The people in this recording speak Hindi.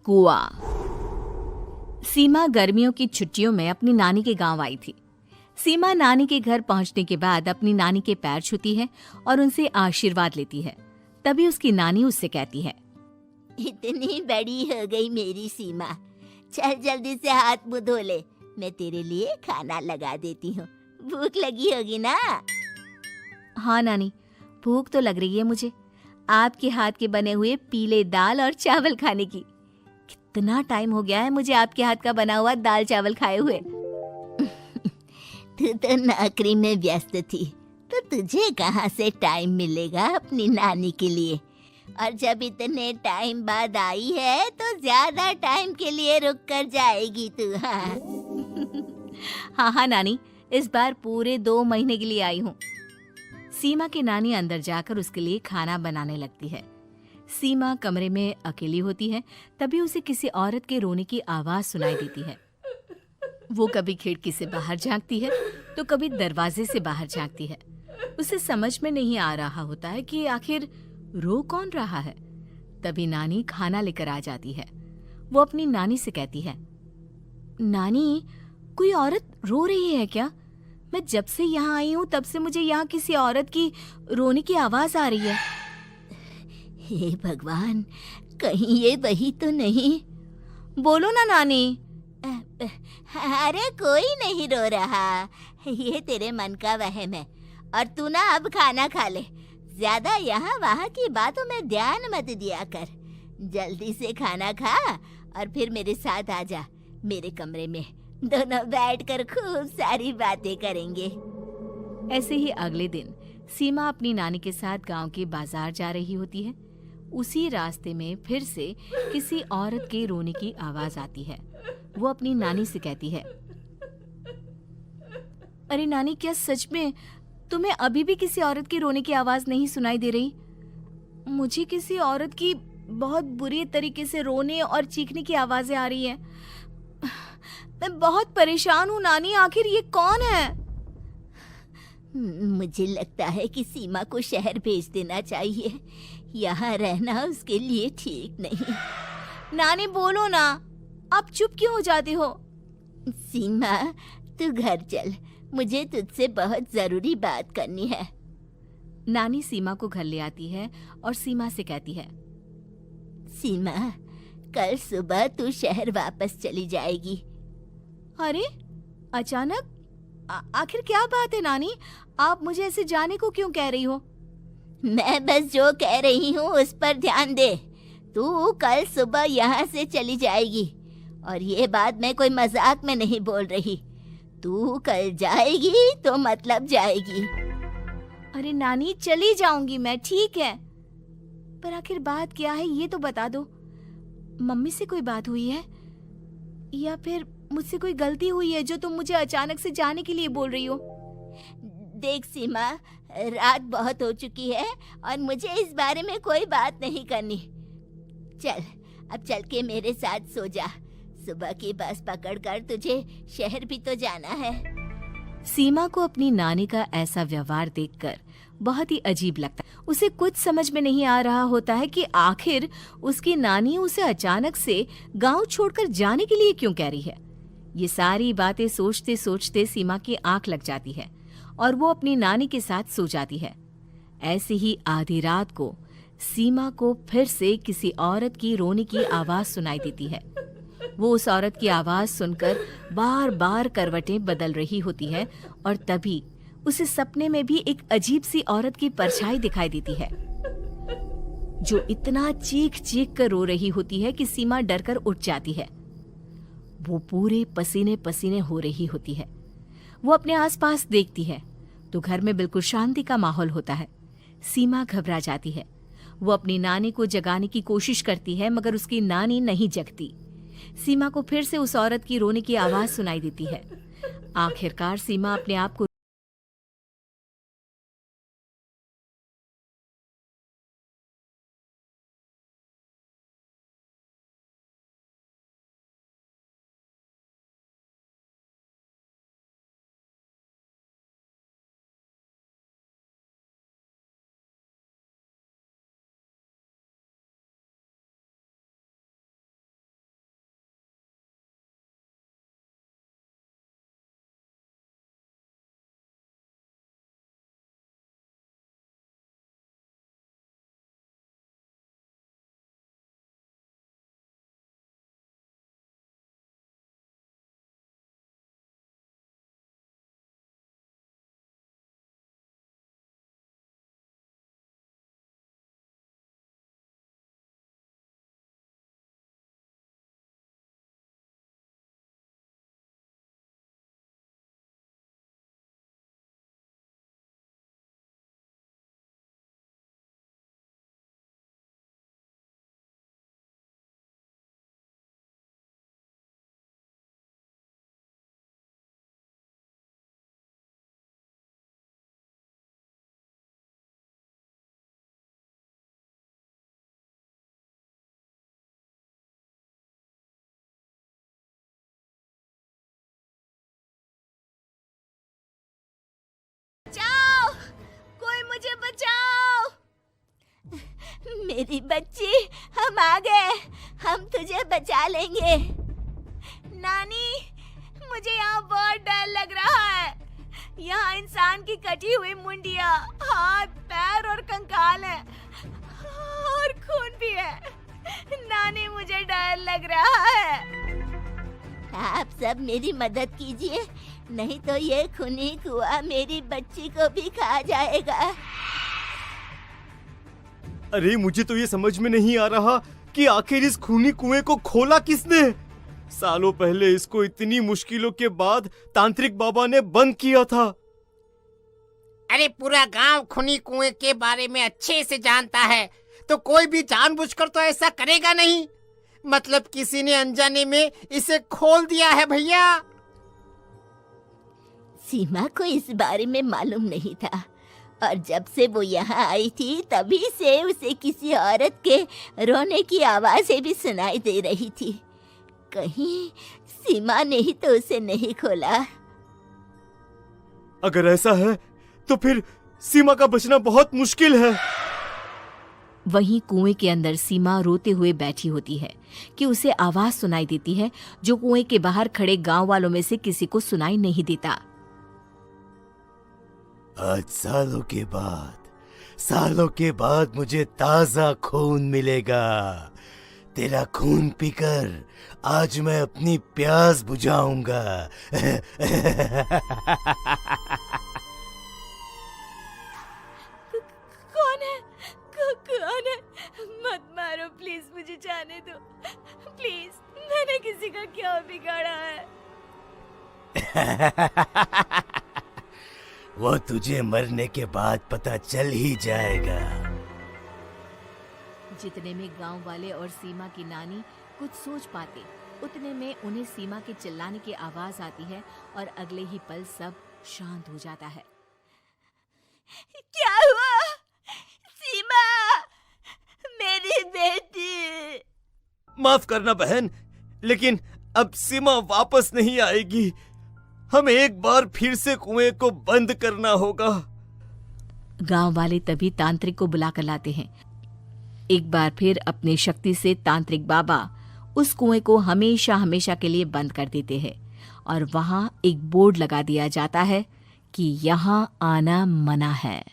कुआं। सीमा गर्मियों की छुट्टियों में अपनी नानी के गांव आई थी। सीमा नानी के घर पहुंचने के बाद अपनी नानी के पैर छूती है और उनसे आशीर्वाद लेती है। तभी उसकी नानी उससे कहती है, इतनी बड़ी हो गई मेरी सीमा, चल जल्दी से हाथ मुंह धो ले, मैं तेरे लिए खाना लगा देती हूँ। भूख लगी होगी ना? हाँ नानी, भूख तो लग रही है मुझे, आपके हाथ के बने हुए पीले दाल और चावल खाने की। कितना टाइम हो गया है मुझे आपके हाथ का बना हुआ दाल चावल खाए हुए। तू तो नौकरी में व्यस्त थी, तो तुझे कहाँ से टाइम मिलेगा अपनी नानी के लिए? और जब इतने टाइम बाद आई है तो ज्यादा टाइम के लिए रुक कर जाएगी तू। हाँ हाँ नानी, इस बार पूरे 2 महीने के लिए आई हूँ। सीमा की नानी अंदर जाकर उसके लिए खाना बनाने लगती है। सीमा कमरे में अकेली होती है, तभी उसे किसी औरत के रोने की आवाज सुनाई देती है। वो कभी खिड़की से बाहर झांकती है तो कभी दरवाजे से बाहर झांकती है। उसे समझ में नहीं आ रहा होता है कि आखिर रो कौन रहा है। तभी नानी खाना लेकर आ जाती है। वो अपनी नानी से कहती है, नानी, कोई औरत रो रही है क्या? मैं जब से यहाँ आई हूँ तब से मुझे यहाँ किसी औरत की रोने की आवाज आ रही है। हे भगवान, कहीं ये वही तो नहीं? बोलो ना नानी। अरे कोई नहीं रो रहा, ये तेरे मन का वहम है। और तू ना अब खाना खा ले, ज्यादा यहाँ वहाँ की बातों में ध्यान मत दिया कर। जल्दी से खाना खा और फिर मेरे साथ आ जा मेरे कमरे में, दोनों बैठकर खूब सारी बातें करेंगे। ऐसे ही अगले दिन सीमा अपनी नानी के साथ गांव के बाजार जा रही होती है। उसी रास्ते में फिर से किसी औरत के रोने की आवाज आती है। वो अपनी नानी से कहती है, अरे नानी, क्या सच में तुम्हें अभी भी किसी औरत की रोने की आवाज नहीं सुनाई दे रही? मुझे किसी औरत की बहुत बुरी तरीके से रोने और चीखने की आवाजें आ रही हैं। मैं बहुत परेशान हूँ नानी, आखिर ये कौन है? मुझे लगता है कि सीमा को शहर भेज देना चाहिए, यहाँ रहना उसके लिए ठीक नहीं। नानी बोलो ना, आप चुप क्यों हो जाते हो? सीमा, तू घर चल, मुझे तुझसे बहुत जरूरी बात करनी है। नानी सीमा को घर ले आती है और सीमा से कहती है, सीमा, कल सुबह तू शहर वापस चली जाएगी। अरे अचानक? आखिर क्या बात है नानी, आप मुझे ऐसे जाने को क्यों कह रही हो? मैं बस जो कह रही हूँ उस पर ध्यान दे। तू कल सुबह यहाँ से चली जाएगी, और ये बात मैं कोई मजाक में नहीं बोल रही। तू कल जाएगी तो मतलब जाएगी। अरे नानी, चली जाऊंगी मैं, ठीक है, पर आखिर बात क्या है ये तो बता दो। मम्मी से कोई बात हुई है या फिर मुझसे कोई गलती हुई है जो तुम मुझे अचानक से जाने के लिए बोल रही हो? देख सीमा, रात बहुत हो चुकी है और मुझे इस बारे में कोई बात नहीं करनी। चल, अब चल के मेरे साथ सो जा। सुबह की बस पकड़कर तुझे शहर भी तो जाना है। सीमा को अपनी नानी का ऐसा व्यवहार देखकर बहुत ही अजीब लगता है। उसे कुछ समझ में नहीं आ रहा होता है कि आखिर उसकी नानी उसे अचानक से गांव छोड़कर जाने के लिए क्यों कह रही है। ये सारी बातें सोचते सोचते सीमा की आंख लग जाती है और वो अपनी नानी के साथ सो जाती है। ऐसे ही आधी रात को सीमा को फिर से किसी औरत की रोने की आवाज सुनाई देती है। वो उस औरत की आवाज सुनकर बार बार करवटें बदल रही होती है और तभी उसे सपने में भी एक अजीब सी औरत की परछाई दिखाई देती है, जो इतना चीख चीख कर रो रही होती है कि सीमा डरकर उठ जाती है। वो पूरे पसीने पसीने हो रही होती है। वो अपने आसपास देखती है तो घर में बिल्कुल शांति का माहौल होता है। सीमा घबरा जाती है। वो अपनी नानी को जगाने की कोशिश करती है मगर उसकी नानी नहीं जगती। सीमा को फिर से उस औरत की रोने की आवाज सुनाई देती है। आखिरकार सीमा अपने आप को मेरी बच्ची, हम आ गए। हम तुझे बचा लेंगे। नानी, मुझे यहाँ बहुत डर लग रहा है। यहाँ इंसान की कटी हुई मुंडिया, हाथ, पैर और कंकाल है और खून भी है। नानी, मुझे डर लग रहा है। आप सब मेरी मदद कीजिए, नहीं तो ये खूनी कुआं मेरी बच्ची को भी खा जाएगा। अरे मुझे तो ये समझ में नहीं आ रहा कि आखिर इस खूनी कुएं को खोला किसने। सालों पहले इसको इतनी मुश्किलों के बाद तांत्रिक बाबा ने बंद किया था। अरे पूरा गांव खूनी कुएं के बारे में अच्छे से जानता है, तो कोई भी जानबूझकर तो ऐसा करेगा नहीं। मतलब किसी ने अनजाने में इसे खोल दिया है भैया। सीमा को इस बारे में मालूम नहीं था, और जब से वो यहाँ आई थी तभी से उसे किसी औरत के रोने की आवाजें भी सुनाई दे रही थी। कहीं सीमा ने ही तो उसे नहीं खोला। अगर ऐसा है तो फिर सीमा का बचना बहुत मुश्किल है। वहीं कुएं के अंदर सीमा रोते हुए बैठी होती है कि उसे आवाज सुनाई देती है जो कुएं के बाहर खड़े गांव वालों में से किसी को सुनाई नहीं देता। आज सालों के बाद मुझे ताजा खून मिलेगा। तेरा खून पीकर आज मैं अपनी प्यास बुझाऊंगा। कौन है? मत मारो प्लीज, मुझे जाने दो प्लीज। मैंने किसी का क्या बिगाड़ा है? वो तुझे मरने के बाद पता चल ही जाएगा। जितने में गांव वाले और सीमा की नानी कुछ सोच पाते, उतने में उन्हें सीमा के चिल्लाने की आवाज आती है और अगले ही पल सब शांत हो जाता है। क्या हुआ? सीमा, मेरी बेटी। माफ करना बहन, लेकिन अब सीमा वापस नहीं आएगी। हमें एक बार फिर से कुएं को बंद करना होगा। गांव वाले तभी तांत्रिक को बुलाकर लाते हैं। एक बार फिर अपनी शक्ति से तांत्रिक बाबा उस कुएं को हमेशा हमेशा के लिए बंद कर देते हैं और वहां एक बोर्ड लगा दिया जाता है कि यहाँ आना मना है।